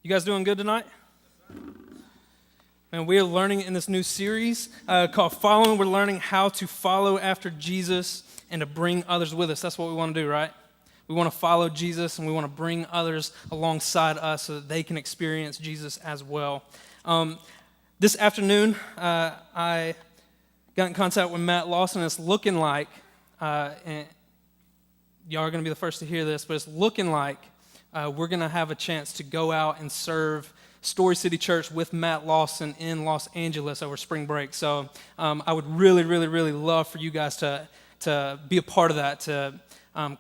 You guys doing good tonight? And we are learning in this new series called Following. We're learning how to follow after Jesus and to bring others with us. That's what we want to do, right? We want to follow Jesus and we want to bring others alongside us so that they can experience Jesus as well. This afternoon, I got in contact with Matt Lawson. It's looking like, and y'all are going to be the first to hear this, but it's looking like we're going to have a chance to go out and serve Story City Church with Matt Lawson in Los Angeles over spring break. So I would really love for you guys to be a part of that, to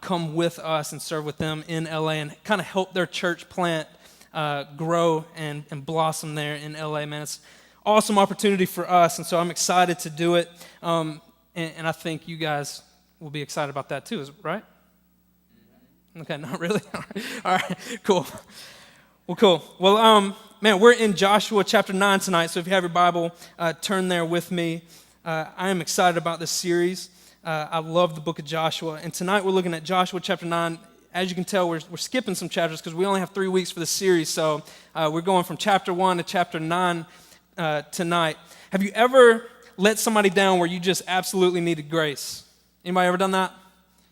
come with us and serve with them in LA and kind of help their church plant grow and blossom there in LA, man. It's an awesome opportunity for us, and so I'm excited to do it. And I think you guys will be excited about that too, right? Okay, not really? All right, cool. Well, cool. Well, man, we're in Joshua chapter 9 tonight, so if you have your Bible, turn there with me. I am excited about this series. I love the book of Joshua, and tonight we're looking at Joshua chapter 9. As you can tell, we're skipping some chapters because we only have 3 weeks for this series, so we're going from chapter 1 to chapter 9 tonight. Have you ever let somebody down where you just absolutely needed grace? Anybody ever done that?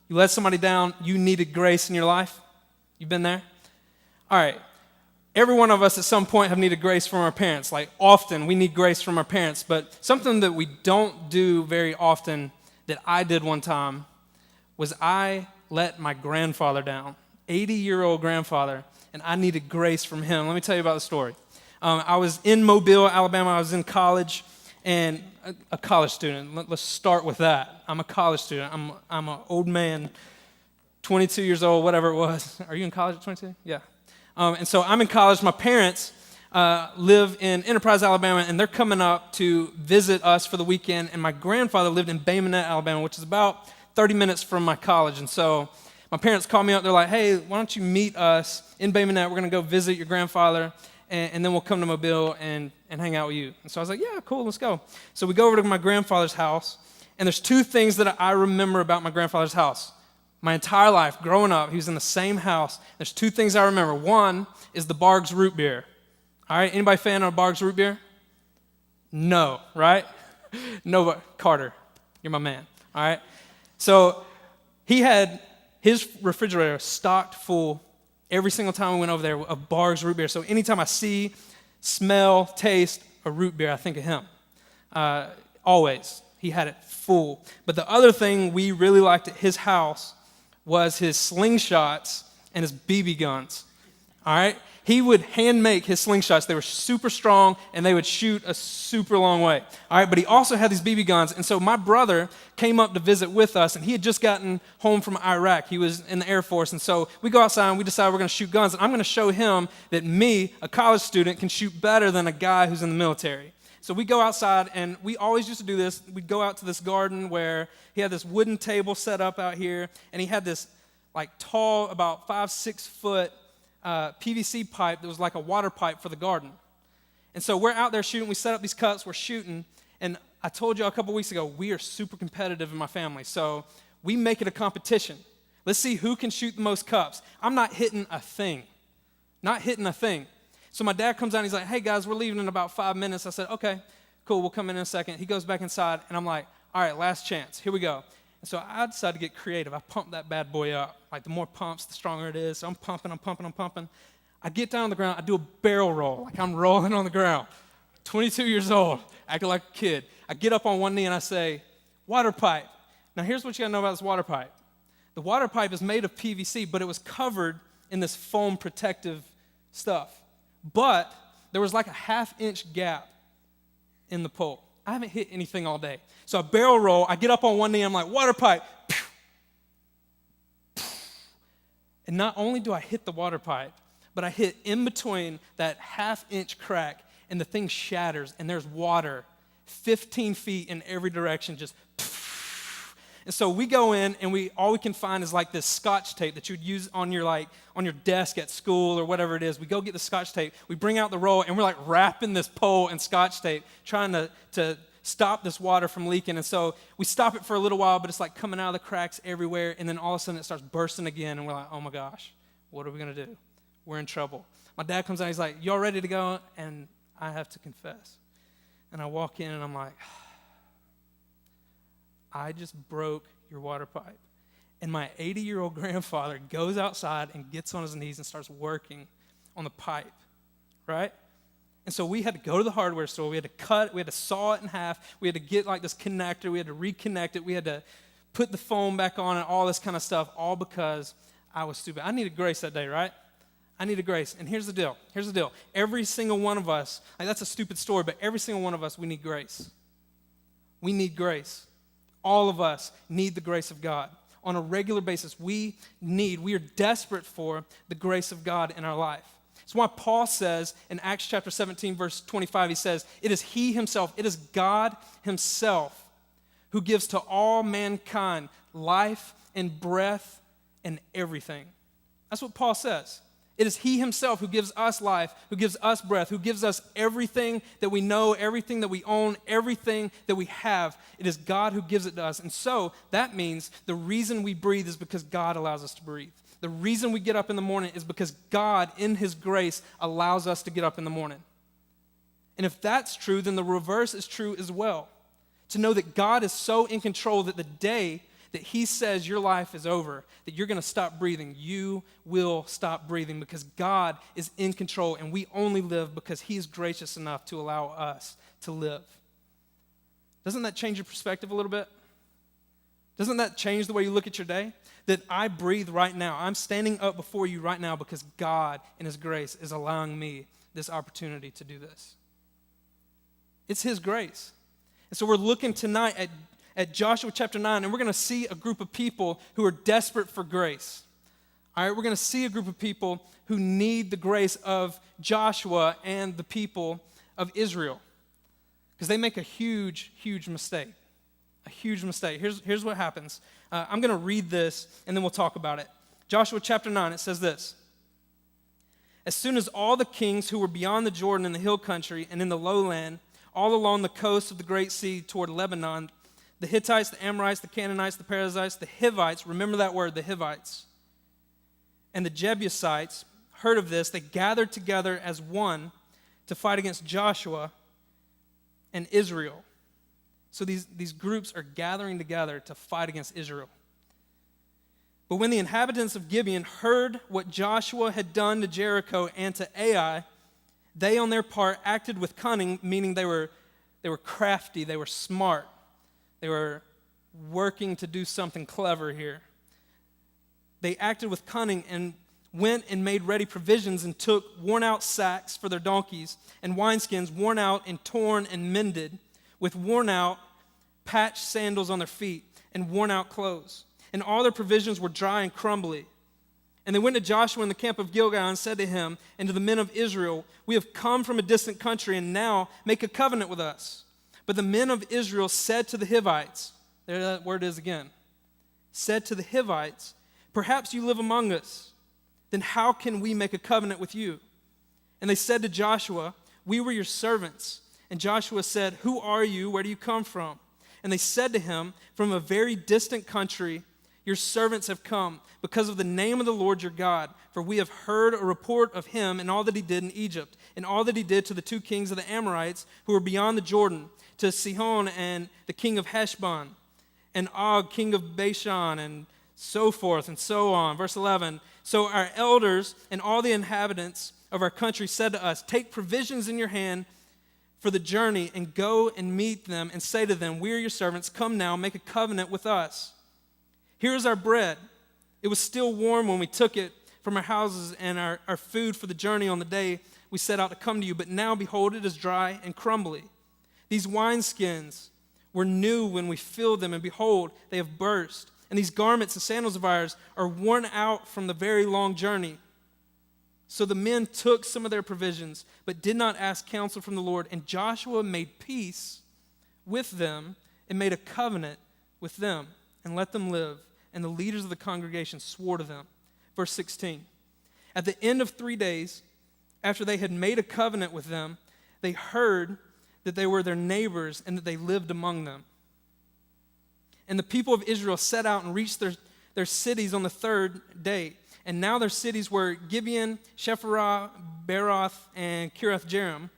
You let somebody down, you needed grace in your life? You've been there? All right. Every one of us at some point have needed grace from our parents. Like often we need grace from our parents, but something that we don't do very often that I did one time was I let my grandfather down, 80-year-old grandfather, and I needed grace from him. Let me tell you about the story. I was in Mobile, Alabama. I was in college, and a college student. Let's start with that. I'm a college student. I'm an old man, 22 years old, whatever it was. Are you in college at 22? Yeah. And so I'm in college. My parents live in Enterprise, Alabama, and they're coming up to visit us for the weekend. And my grandfather lived in Bay Minette, Alabama, which is about 30 minutes from my college. And so my parents called me up. They're like, hey, why don't you meet us in Bay Minette? We're going to go visit your grandfather, and then we'll come to Mobile and hang out with you. And so I was like, yeah, cool, let's go. So we go over to my grandfather's house, and there's two things that I remember about my grandfather's house. My entire life, growing up, he was in the same house. There's two things I remember. One is the Barg's root beer. All right, anybody fan of Barg's root beer? No, right? No, Carter, you're my man. All right. So he had his refrigerator stocked full every single time we went over there of Barg's root beer. So anytime I see, smell, taste a root beer, I think of him. Always. He had it full. But the other thing we really liked at his house was his slingshots and his BB guns. All right? He would hand make his slingshots. They were super strong, and they would shoot a super long way. All right? But he also had these BB guns. And so my brother came up to visit with us, and he had just gotten home from Iraq. He was in the Air Force. And so we go outside, and we decide we're going to shoot guns. And I'm going to show him that me, a college student, can shoot better than a guy who's in the military. So we go outside, and we always used to do this. We'd go out to this garden where he had this wooden table set up out here, and he had this like tall, about 5-6 foot PVC pipe that was like a water pipe for the garden. And so we're out there shooting. We set up these cups. We're shooting. And I told you a couple weeks ago, we are super competitive in my family. So we make it a competition. Let's see who can shoot the most cups. I'm not hitting a thing. Not hitting a thing. So my dad comes out and he's like, hey guys, we're leaving in about 5 minutes. I said, okay, cool, we'll come in a second. He goes back inside and I'm like, all right, last chance, here we go. And so I decided to get creative. I pumped that bad boy up. Like the more pumps, the stronger it is. So I'm pumping. I get down on the ground, I do a barrel roll, like I'm rolling on the ground. 22 years old, acting like a kid. I get up on one knee and I say, water pipe. Now here's what you gotta know about this water pipe. The water pipe is made of PVC, but it was covered in this foam protective stuff. But there was like a 1/2-inch gap in the pole. I haven't hit anything all day. So I barrel roll, I get up on one knee, I'm like, water pipe. And not only do I hit the water pipe, but I hit in between that 1/2-inch crack, and the thing shatters, and there's water 15 feet in every direction, just. And so we go in, and all we can find is like this Scotch tape that you'd use on your desk at school or whatever it is. We go get the Scotch tape. We bring out the roll, and we're like wrapping this pole in Scotch tape, trying to stop this water from leaking. And so we stop it for a little while, but it's like coming out of the cracks everywhere. And then all of a sudden it starts bursting again, and we're like, oh my gosh, what are we gonna do? we're in trouble. My dad comes out, he's like, y'all ready to go? And I have to confess. And I walk in and I'm like, I just broke your water pipe. And my 80-year-old grandfather goes outside and gets on his knees and starts working on the pipe, right? And so we had to go to the hardware store. We had to saw it in half. We had to get like this connector. We had to reconnect it. We had to put the foam back on and all this kind of stuff, all because I was stupid. I needed grace that day, right? I needed grace. And here's the deal. Every single one of us, like that's a stupid story, but every single one of us, we need grace. We need grace. All of us need the grace of God. On a regular basis, we are desperate for the grace of God in our life. It's why Paul says in Acts chapter 17, verse 25, he says, it is he himself, it is God himself who gives to all mankind life and breath and everything. That's what Paul says. It is he himself who gives us life, who gives us breath, who gives us everything that we know, everything that we own, everything that we have. It is God who gives it to us. And so that means the reason we breathe is because God allows us to breathe. The reason we get up in the morning is because God, in his grace, allows us to get up in the morning. And if that's true, then the reverse is true as well. To know that God is so in control that the day that he says your life is over, that you're going to stop breathing, you will stop breathing because God is in control and we only live because he is gracious enough to allow us to live. Doesn't that change your perspective a little bit? Doesn't that change the way you look at your day? That I breathe right now. I'm standing up before you right now because God in his grace is allowing me this opportunity to do this. It's his grace. And so we're looking tonight at Joshua chapter 9, and we're going to see a group of people who are desperate for grace. All right, we're going to see a group of people who need the grace of Joshua and the people of Israel because they make a huge, huge mistake. A huge mistake. Here's what happens. I'm going to read this, and then we'll talk about it. Joshua chapter 9, it says this. As soon as all the kings who were beyond the Jordan in the hill country and in the lowland, all along the coast of the great sea toward Lebanon, the Hittites, the Amorites, the Canaanites, the Perizzites, the Hivites, remember that word, the Hivites, and the Jebusites heard of this. They gathered together as one to fight against Joshua and Israel. So these groups are gathering together to fight against Israel. But when the inhabitants of Gibeon heard what Joshua had done to Jericho and to Ai, they on their part acted with cunning, meaning they were crafty, they were smart. They were working to do something clever here. They acted with cunning and went and made ready provisions and took worn-out sacks for their donkeys and wineskins worn out and torn and mended with worn-out patched sandals on their feet and worn-out clothes. And all their provisions were dry and crumbly. And they went to Joshua in the camp of Gilgal and said to him and to the men of Israel, we have come from a distant country and now make a covenant with us. But the men of Israel said to the Hivites, there that word is again, said to the Hivites, perhaps you live among us, then how can we make a covenant with you? And they said to Joshua, we were your servants. And Joshua said, who are you? Where do you come from? And they said to him, from a very distant country, your servants have come because of the name of the Lord your God, for we have heard a report of him and all that he did in Egypt, and all that he did to the two kings of the Amorites who were beyond the Jordan, to Sihon and the king of Heshbon, and Og, king of Bashan, and so forth and so on. Verse 11, so our elders and all the inhabitants of our country said to us, take provisions in your hand for the journey and go and meet them and say to them, we are your servants, come now, make a covenant with us. Here is our bread. It was still warm when we took it from our houses and our food for the journey on the day we set out to come to you, but now behold, it is dry and crumbly. These wineskins were new when we filled them, and behold, they have burst. And these garments and sandals of ours are worn out from the very long journey. So the men took some of their provisions, but did not ask counsel from the Lord. And Joshua made peace with them and made a covenant with them and let them live. And the leaders of the congregation swore to them. Verse 16, at the end of 3 days, after they had made a covenant with them, they heard that they were their neighbors and that they lived among them. And the people of Israel set out and reached their cities on the third day. And now their cities were Gibeon, Shephirah, Beeroth, and Kiriath-Jearim.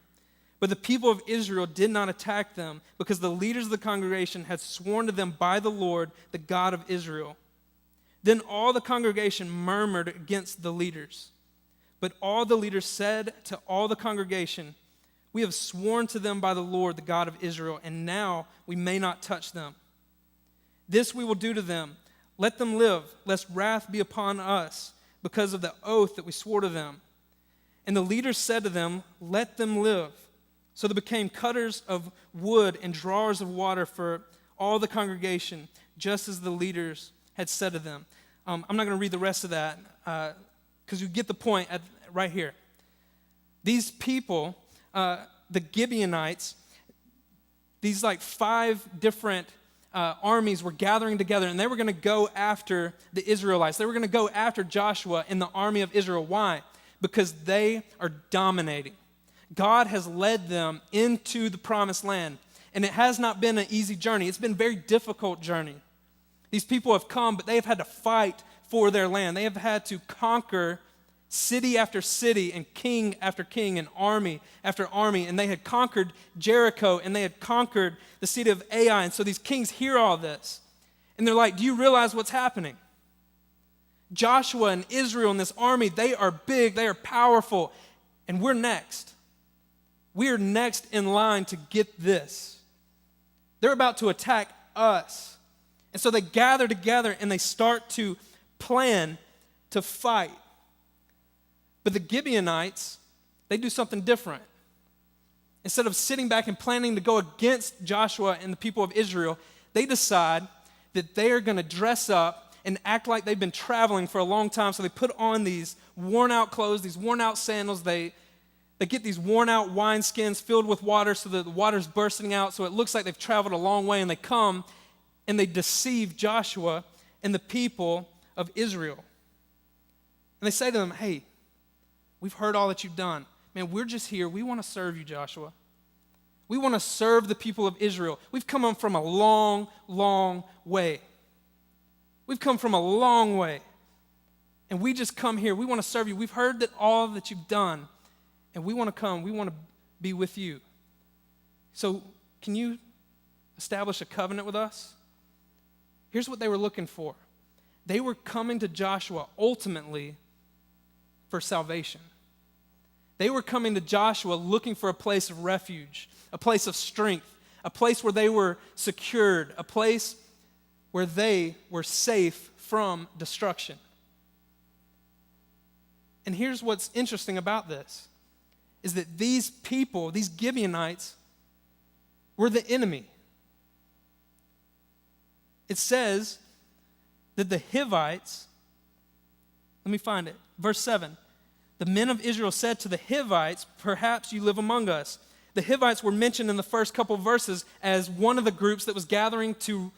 But the people of Israel did not attack them because the leaders of the congregation had sworn to them by the Lord, the God of Israel. Then all the congregation murmured against the leaders. But all the leaders said to all the congregation, "We have sworn to them by the Lord, the God of Israel, and now we may not touch them. This we will do to them. Let them live, lest wrath be upon us because of the oath that we swore to them." And the leaders said to them, "Let them live." So they became cutters of wood and drawers of water for all the congregation, just as the leaders had said to them. I'm not going to read the rest of that because you get the point right here. These people, the Gibeonites, these like 5 different armies were gathering together, and they were going to go after the Israelites. They were going to go after Joshua and the army of Israel. Why? Because they are dominating. God has led them into the promised land, and it has not been an easy journey. It's been a very difficult journey. These people have come, but they have had to fight for their land. They have had to conquer city after city and king after king and army after army, and they had conquered Jericho, and they had conquered the city of Ai. And so these kings hear all this, and they're like, "Do you realize what's happening? Joshua and Israel and this army, they are big, they are powerful, and we're next. We are next in line to get this. They're about to attack us." And so they gather together and they start to plan to fight. But the Gibeonites, they do something different. Instead of sitting back and planning to go against Joshua and the people of Israel, they decide that they are going to dress up and act like they've been traveling for a long time. So they put on these worn out clothes, these worn out sandals. They get these worn out wineskins filled with water so that the water's bursting out, so it looks like they've traveled a long way, and they come and they deceive Joshua and the people of Israel. And they say to them, "Hey, we've heard all that you've done. Man, we're just here. We want to serve you, Joshua. We want to serve the people of Israel. We've come on from a long, long way. We've come from a long way. And we just come here. We want to serve you. We've heard that all that you've done. And we want to come. We want to be with you. So can you establish a covenant with us?" Here's what they were looking for. They were coming to Joshua ultimately for salvation. They were coming to Joshua looking for a place of refuge, a place of strength, a place where they were secured, a place where they were safe from destruction. And here's what's interesting about this, is that these people, these Gibeonites, were the enemy. It says that the Hivites, let me find it, verse 7, "The men of Israel said to the Hivites, 'Perhaps you live among us.'" The Hivites were mentioned in the first couple of verses as one of the groups that was gathering to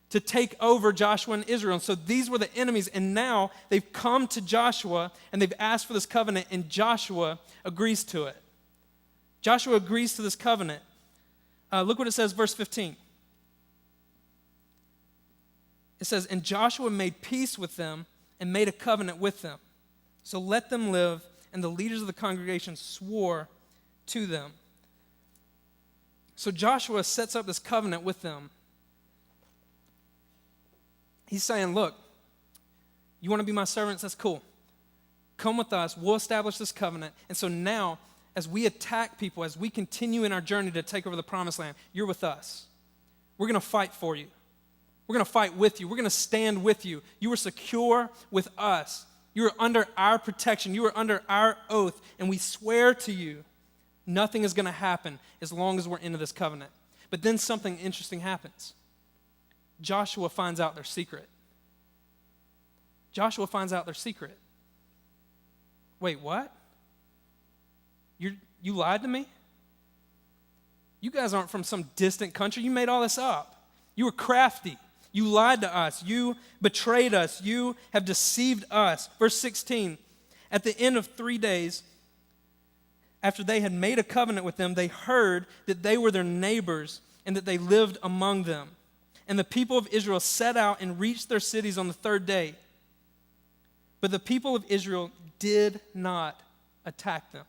take over Joshua and Israel. And so these were the enemies, and now they've come to Joshua and they've asked for this covenant, and Joshua agrees to it. Joshua agrees to this covenant. Look what it says, verse 15. It says, "And Joshua made peace with them and made a covenant with them. So let them live, and the leaders of the congregation swore to them." So Joshua sets up this covenant with them. He's saying, "Look, you want to be my servants? That's cool. Come with us. We'll establish this covenant." And so now, as we attack people, as we continue in our journey to take over the promised land, you're with us. We're going to fight for you. We're going to fight with you. We're going to stand with you. You are secure with us. You are under our protection. You are under our oath. And we swear to you, nothing is going to happen as long as we're into this covenant. But then something interesting happens. Joshua finds out their secret. Joshua finds out their secret. Wait, what? You lied to me? You guys aren't from some distant country. You made all this up. You were crafty. You lied to us. You betrayed us. You have deceived us. Verse 16, "At the end of 3 days, after they had made a covenant with them, they heard that they were their neighbors and that they lived among them. And the people of Israel set out and reached their cities on the 3rd day. But the people of Israel did not attack them.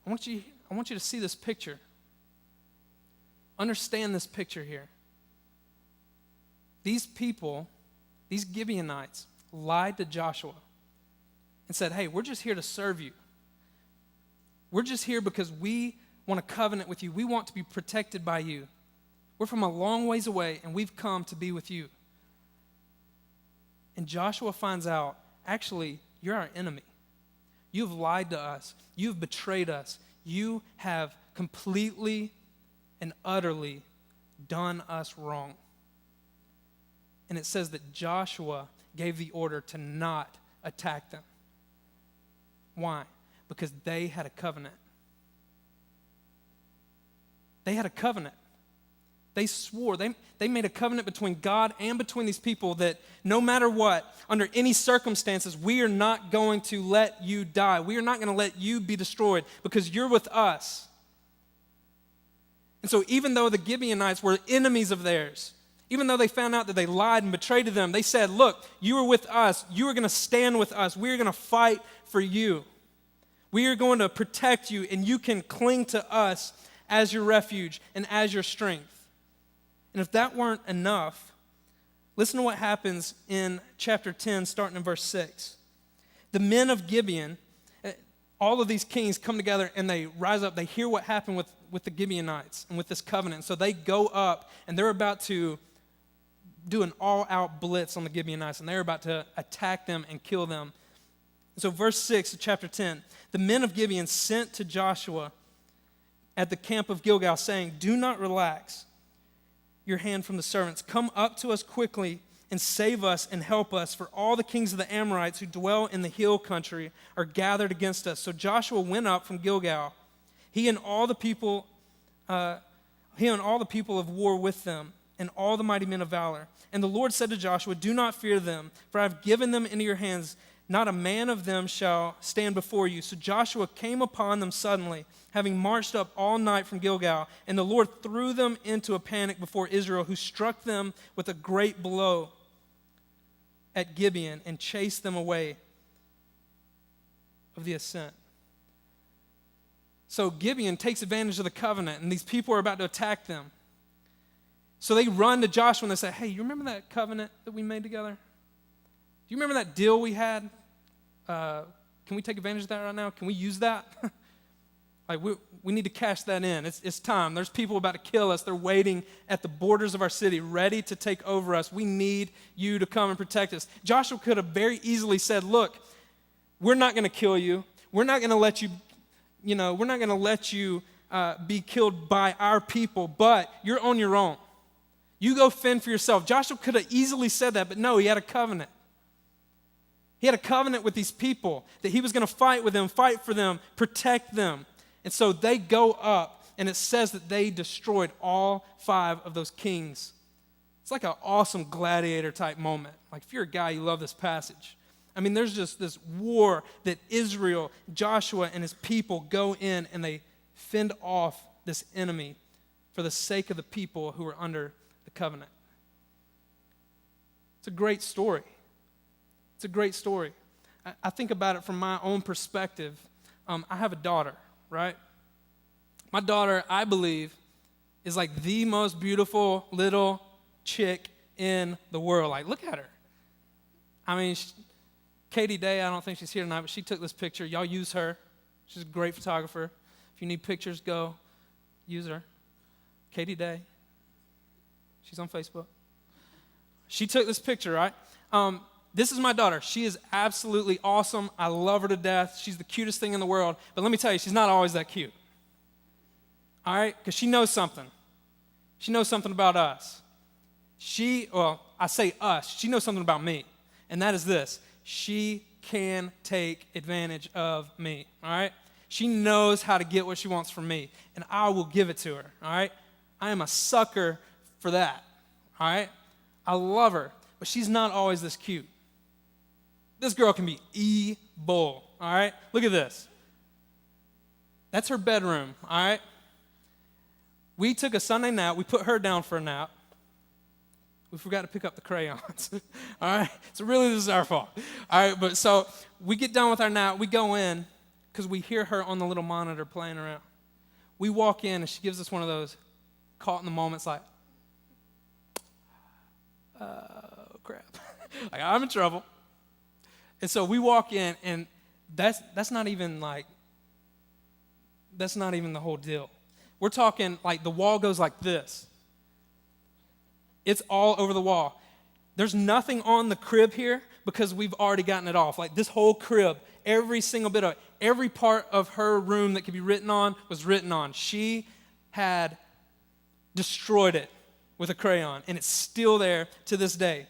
I want you to see this picture. Understand this picture here. These people, these Gibeonites, lied to Joshua and said, hey, we're just here to serve you. We're just here because we want a covenant with you. We want to be protected by you. We're from a long ways away, and we've come to be with you. And Joshua finds out, actually, you're our enemy. You've lied to us. You've betrayed us. You have completely and utterly done us wrong. And it says that Joshua gave the order to not attack them. Why? Because they had a covenant. They had a covenant. They swore, they made a covenant between God and between these people that no matter what, under any circumstances, we are not going to let you die. We are not going to let you be destroyed because you're with us. And so even though the Gibeonites were enemies of theirs, even though they found out that they lied and betrayed them, they said, look, you are with us. You are going to stand with us. We are going to fight for you. We are going to protect you, and you can cling to us as your refuge and as your strength. And if that weren't enough, listen to what happens in chapter 10, starting in verse 6. The men of Gibeon, all of these kings come together and they rise up. They hear what happened with the Gibeonites and with this covenant. So they go up and they're about to do an all-out blitz on the Gibeonites, and they're about to attack them and kill them. So verse 6 of chapter 10, the men of Gibeon sent to Joshua at the camp of Gilgal, saying, do not relax your hand from the servants. Come up to us quickly and save us and help us, for all the kings of the Amorites who dwell in the hill country are gathered against us. So Joshua went up from Gilgal, he and all the people of war with them, and all the mighty men of valor. And the Lord said to Joshua, do not fear them, for I have given them into your hands. Not a man of them shall stand before you. So Joshua came upon them suddenly, having marched up all night from Gilgal, and the Lord threw them into a panic before Israel, who struck them with a great blow at Gibeon and chased them away of the ascent. So Gibeon takes advantage of the covenant, and these people are about to attack them. So they run to Joshua and they say, hey, you remember that covenant that we made together? Do you remember that deal we had? Can we take advantage of that right now? Can we use that? Like we need to cash that in. It's time. There's people about to kill us. They're waiting at the borders of our city, ready to take over us. We need you to come and protect us. Joshua could have very easily said, look, we're not going to kill you. We're not going to let you, we're not going to let you be killed by our people, but you're on your own. You go fend for yourself. Joshua could have easily said that, but no, he had a covenant. He had a covenant with these people that he was going to fight with them, fight for them, protect them. And so they go up, and it says that they destroyed all 5 of those kings. It's like an awesome gladiator type moment. Like if you're a guy, you love this passage. I mean, there's just this war that Israel, Joshua, and his people go in, and they fend off this enemy for the sake of the people who are under the covenant. It's a great story. It's a great story. I think about it from my own perspective. I have a daughter, right? My daughter, I believe, is like the most beautiful little chick in the world. Like, look at her. I mean, Katie Day, I don't think she's here tonight, but she took this picture. Y'all use her. She's a great photographer. If you need pictures, go use her. Katie Day. She's on Facebook. She took this picture, right? This is my daughter. She is absolutely awesome. I love her to death. She's the cutest thing in the world. But let me tell you, she's not always that cute. All right? Because she knows something. She knows something about us. I say us. She knows something about me. And that is this. She can take advantage of me. All right? She knows how to get what she wants from me. And I will give it to her. All right? I am a sucker for that. All right? I love her. But she's not always this cute. This girl can be evil, all right? Look at this. That's her bedroom, all right? We took a Sunday nap. We put her down for a nap. We forgot to pick up the crayons. All right? So really this is our fault. All right, but so we get done with our nap. We go in because we hear her on the little monitor playing around. We walk in and she gives us one of those caught in the moments like, oh, crap. Like, I'm in trouble. And so we walk in and that's not even the whole deal. We're talking like the wall goes like this. It's all over the wall. There's nothing on the crib here because we've already gotten it off. Like this whole crib, every single bit of it, every part of her room that could be written on was written on. She had destroyed it with a crayon, and it's still there to this day.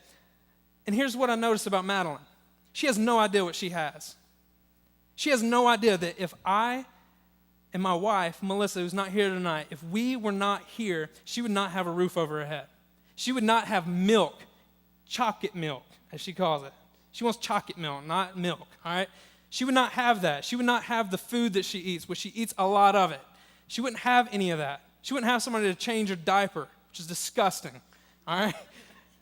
And here's what I noticed about Madeline. She has no idea what she has. She has no idea that if I and my wife, Melissa, who's not here tonight, if we were not here, she would not have a roof over her head. She would not have milk, chocolate milk, as she calls it. She wants chocolate milk, not milk, all right? She would not have that. She would not have the food that she eats, which she eats a lot of it. She wouldn't have any of that. She wouldn't have somebody to change her diaper, which is disgusting, all right?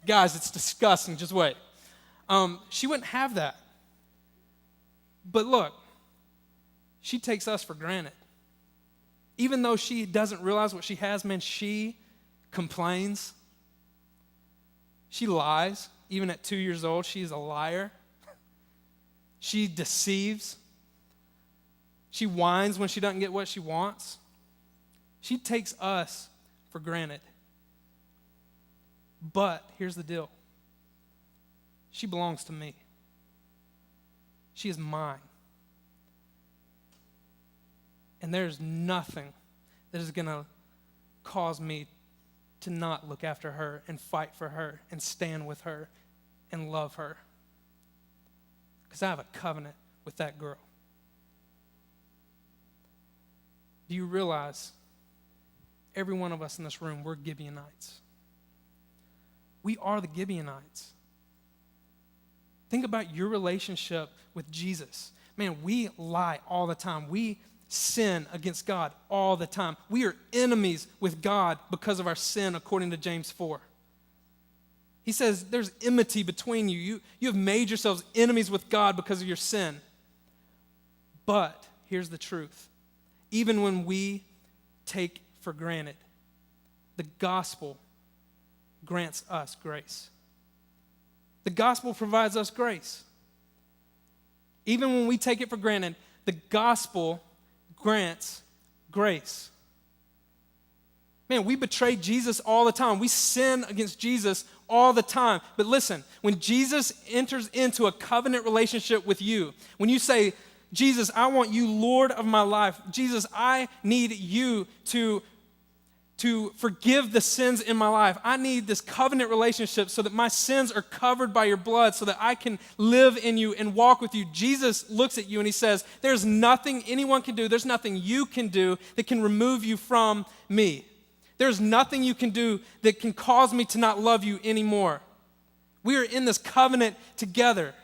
Guys, it's disgusting. Just wait. She wouldn't have that. But look, she takes us for granted. Even though she doesn't realize what she has, man, she complains. She lies. Even at 2 years old, she's a liar. She deceives. She whines when she doesn't get what she wants. She takes us for granted. But here's the deal. She belongs to me. She is mine. And there's nothing that is going to cause me to not look after her and fight for her and stand with her and love her. Because I have a covenant with that girl. Do you realize every one of us in this room, we're Gibeonites? We are the Gibeonites. Think about your relationship with Jesus. Man, we lie all the time. We sin against God all the time. We are enemies with God because of our sin, according to James 4. He says there's enmity between you. You have made yourselves enemies with God because of your sin. But here's the truth. Even when we take for granted, the gospel grants us grace. The gospel provides us grace. Even when we take it for granted, the gospel grants grace. Man, we betray Jesus all the time. We sin against Jesus all the time. But listen, when Jesus enters into a covenant relationship with you, when you say, Jesus, I want you Lord of my life. Jesus, I need you to forgive the sins in my life. I need this covenant relationship so that my sins are covered by your blood so that I can live in you and walk with you. Jesus looks at you and he says, there's nothing anyone can do, there's nothing you can do that can remove you from me. There's nothing you can do that can cause me to not love you anymore. We are in this covenant together.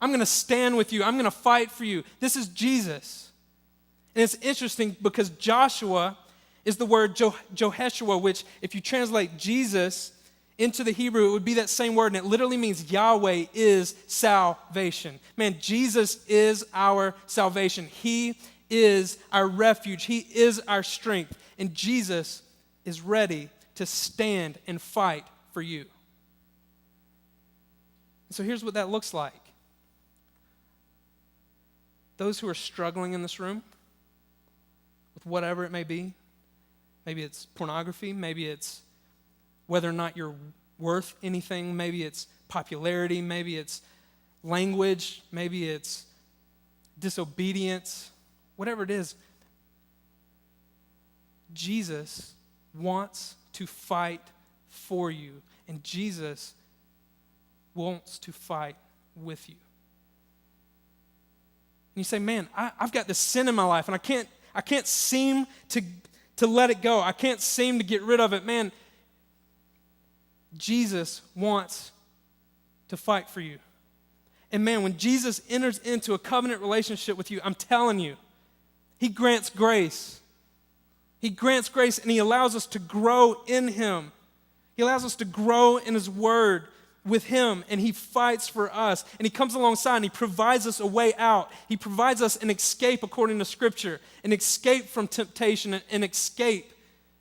I'm going to stand with you. I'm going to fight for you. This is Jesus. And it's interesting because Joshua is the word Jehoshua, which if you translate Jesus into the Hebrew, it would be that same word, and it literally means Yahweh is salvation. Man, Jesus is our salvation. He is our refuge. He is our strength. And Jesus is ready to stand and fight for you. So here's what that looks like. Those who are struggling in this room with whatever it may be, maybe it's pornography, maybe it's whether or not you're worth anything, maybe it's popularity, maybe it's language, maybe it's disobedience, whatever it is, Jesus wants to fight for you, and Jesus wants to fight with you. And you say, man, I've got this sin in my life, and I can't seem to let it go. I can't seem to get rid of it. Man, Jesus wants to fight for you. And man, when Jesus enters into a covenant relationship with you, I'm telling you, he grants grace. He grants grace and he allows us to grow in him. He allows us to grow in his word with him, and he fights for us, and he comes alongside and he provides us a way out. He provides us an escape according to Scripture, an escape from temptation, an escape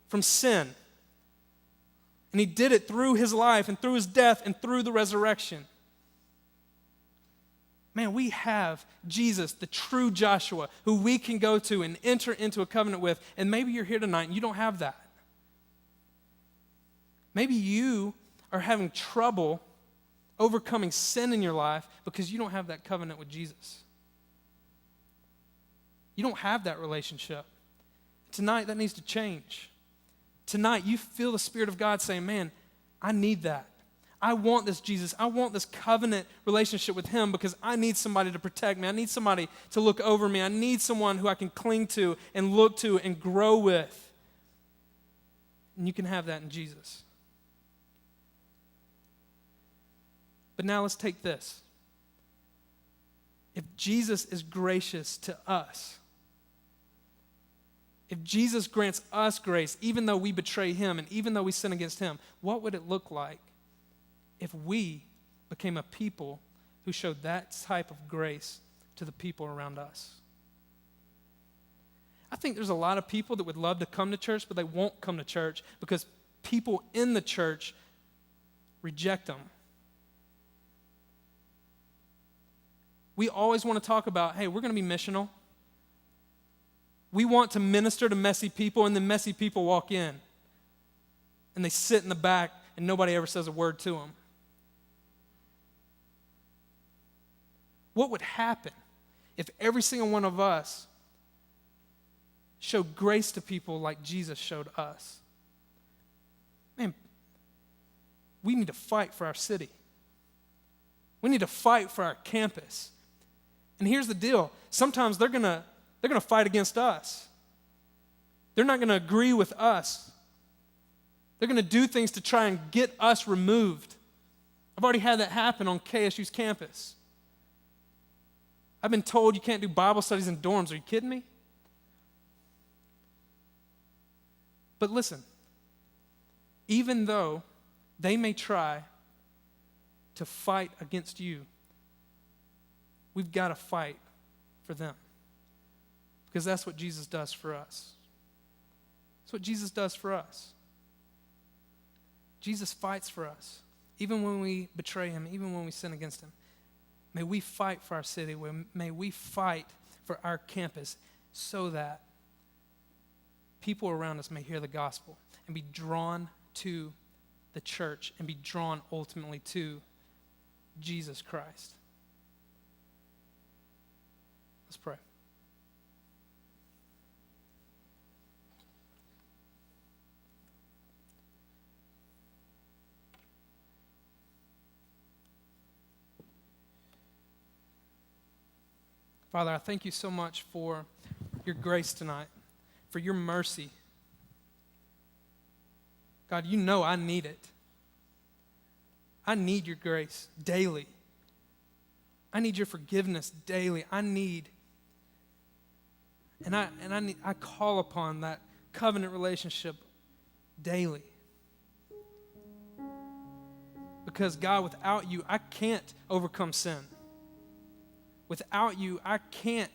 from sin. And he did it through his life and through his death and through the resurrection. Man, we have Jesus, the true Joshua, who we can go to and enter into a covenant with, and maybe you're here tonight and you don't have that. Maybe you are having trouble overcoming sin in your life because you don't have that covenant with Jesus. You don't have that relationship. Tonight, that needs to change. Tonight, you feel the Spirit of God saying, man, I need that. I want this Jesus. I want this covenant relationship with him because I need somebody to protect me. I need somebody to look over me. I need someone who I can cling to and look to and grow with. And you can have that in Jesus. But now let's take this. If Jesus is gracious to us, if Jesus grants us grace, even though we betray him and even though we sin against him, what would it look like if we became a people who showed that type of grace to the people around us? I think there's a lot of people that would love to come to church, but they won't come to church because people in the church reject them. We always want to talk about, hey, we're going to be missional. We want to minister to messy people, and then messy people walk in. And they sit in the back, and nobody ever says a word to them. What would happen if every single one of us showed grace to people like Jesus showed us? Man, we need to fight for our city. We need to fight for our campus. And here's the deal. Sometimes they're gonna fight against us. They're not gonna agree with us. They're gonna do things to try and get us removed. I've already had that happen on KSU's campus. I've been told you can't do Bible studies in dorms. Are you kidding me? But listen, even though they may try to fight against you, we've got to fight for them. Because that's what Jesus does for us. That's what Jesus does for us. Jesus fights for us. Even when we betray him, even when we sin against him. May we fight for our city. May we fight for our campus so that people around us may hear the gospel and be drawn to the church and be drawn ultimately to Jesus Christ. Let's pray. Father, I thank you so much for your grace tonight, for your mercy. God, you know I need it. I need your grace daily. I need your forgiveness daily. I call upon that covenant relationship daily. Because God, without you, I can't overcome sin. Without you, I can't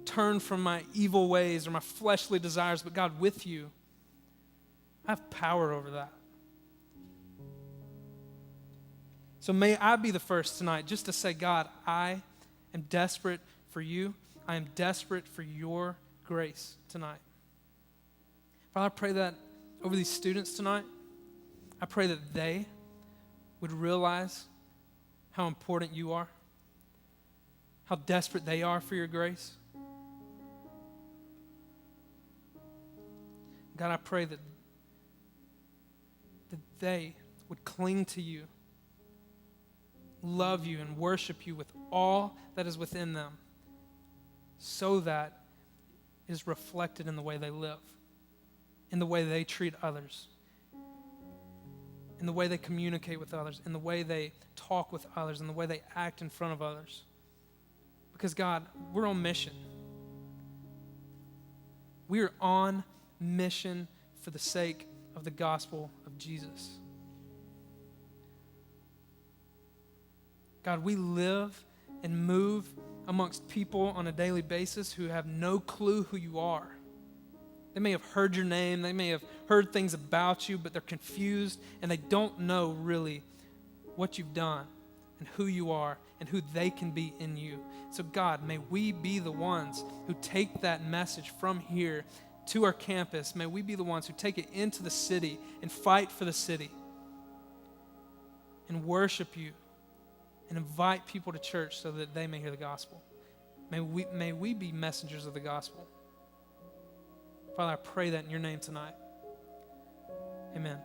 turn from my evil ways or my fleshly desires. But God, with you, I have power over that. So may I be the first tonight just to say, God, I am desperate for you. I am desperate for your grace tonight. Father, I pray that over these students tonight, I pray that they would realize how important you are, how desperate they are for your grace. God, I pray that they would cling to you, love you, and worship you with all that is within them so that it is reflected in the way they live, in the way they treat others, in the way they communicate with others, in the way they talk with others, in the way they act in front of others. Because God, we're on mission. We are on mission for the sake of the gospel of of Jesus. God, we live and move amongst people on a daily basis who have no clue who you are. They may have heard your name, they may have heard things about you, but they're confused and they don't know really what you've done and who you are and who they can be in you. So God, may we be the ones who take that message from here to our campus. May we be the ones who take it into the city and fight for the city and worship you and invite people to church so that they may hear the gospel. May we be messengers of the gospel. Father, I pray that in your name tonight. Amen.